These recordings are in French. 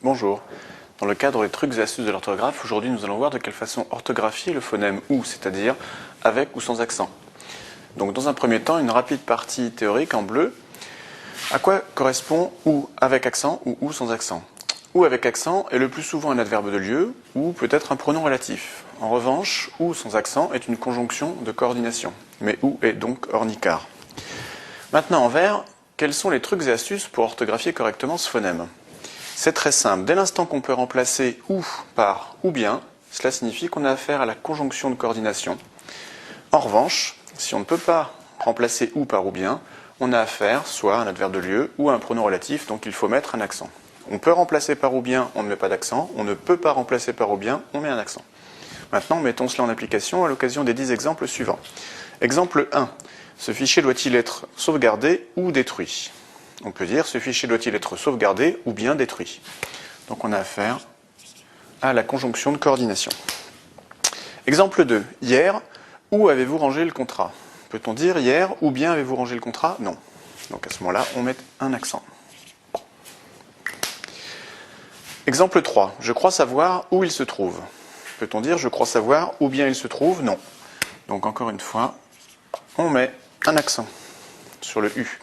Bonjour. Dans le cadre des trucs et astuces de l'orthographe, aujourd'hui nous allons voir de quelle façon orthographier le phonème OU, c'est-à-dire avec ou sans accent. Donc dans un premier temps, une rapide partie théorique en bleu. À quoi correspond OU avec accent ou OU sans accent? OU avec accent est le plus souvent un adverbe de lieu ou peut-être un pronom relatif. En revanche, OU sans accent est une conjonction de coordination, mais OU est donc ornicar. Maintenant en vert, quels sont les trucs et astuces pour orthographier correctement ce phonème? C'est très simple. Dès l'instant qu'on peut remplacer OU par ou bien, cela signifie qu'on a affaire à la conjonction de coordination. En revanche, si on ne peut pas remplacer OU par ou bien, on a affaire soit à un adverbe de lieu ou à un pronom relatif, donc il faut mettre un accent. On peut remplacer par ou bien, on ne met pas d'accent. On ne peut pas remplacer par ou bien, on met un accent. Maintenant, mettons cela en application à l'occasion des 10 exemples suivants. Exemple 1. Ce fichier doit-il être sauvegardé ou détruit? On peut dire ce fichier doit-il être sauvegardé ou bien détruit. Donc on a affaire à la conjonction de coordination. Exemple 2. Hier, où avez-vous rangé le contrat? Peut-on dire hier, ou bien avez-vous rangé le contrat? Non. Donc à ce moment-là, on met un accent. Exemple 3. Je crois savoir où il se trouve. Peut-on dire je crois savoir où bien il se trouve? Non. Donc encore une fois, on met un accent sur le U.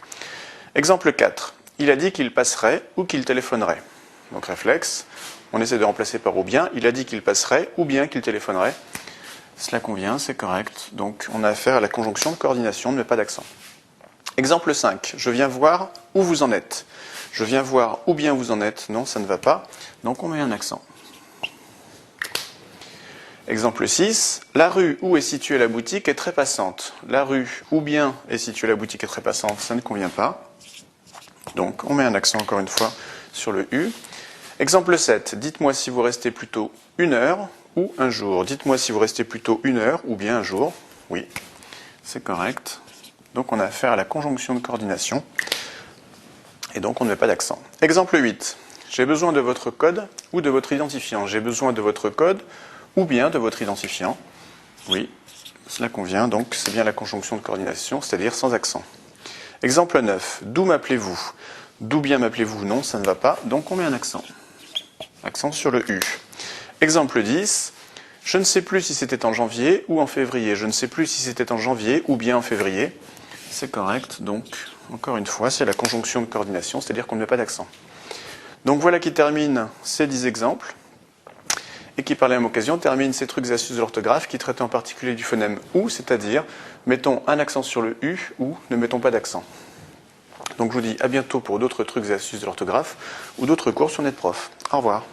Exemple 4. Il a dit qu'il passerait ou qu'il téléphonerait. Donc réflexe, on essaie de remplacer par ou bien. Il a dit qu'il passerait ou bien qu'il téléphonerait. Cela convient, c'est correct. Donc on a affaire à la conjonction de coordination, ne met pas d'accent. Exemple 5. Je viens voir où vous en êtes. Je viens voir où bien vous en êtes. Non, ça ne va pas. Donc on met un accent. Exemple 6. La rue où est située la boutique est très passante. La rue où bien est située la boutique est très passante, ça ne convient pas. Donc on met un accent encore une fois sur le U. Exemple 7. Dites-moi si vous restez plutôt une heure ou un jour. Dites-moi si vous restez plutôt une heure ou bien un jour. Oui, c'est correct. Donc on a affaire à la conjonction de coordination. Et donc on ne met pas d'accent. Exemple 8. J'ai besoin de votre code ou de votre identifiant. J'ai besoin de votre code ou bien de votre identifiant. Oui, cela convient. Donc c'est bien la conjonction de coordination, c'est-à-dire sans accent. Exemple 9. D'où m'appelez-vous? D'où bien m'appelez-vous? Non, ça ne va pas. Donc on met un accent. Accent sur le U. Exemple 10. Je ne sais plus si c'était en janvier ou en février. Je ne sais plus si c'était en janvier ou bien en février. C'est correct. Donc, encore une fois, c'est la conjonction de coordination, c'est-à-dire qu'on ne met pas d'accent. Donc voilà qui termine ces 10 exemples. Et qui, par la même occasion, termine ces trucs et astuces de l'orthographe qui traitent en particulier du phonème OU, c'est-à-dire mettons un accent sur le U ou ne mettons pas d'accent. Donc je vous dis à bientôt pour d'autres trucs et astuces de l'orthographe ou d'autres cours sur NetProf. Au revoir.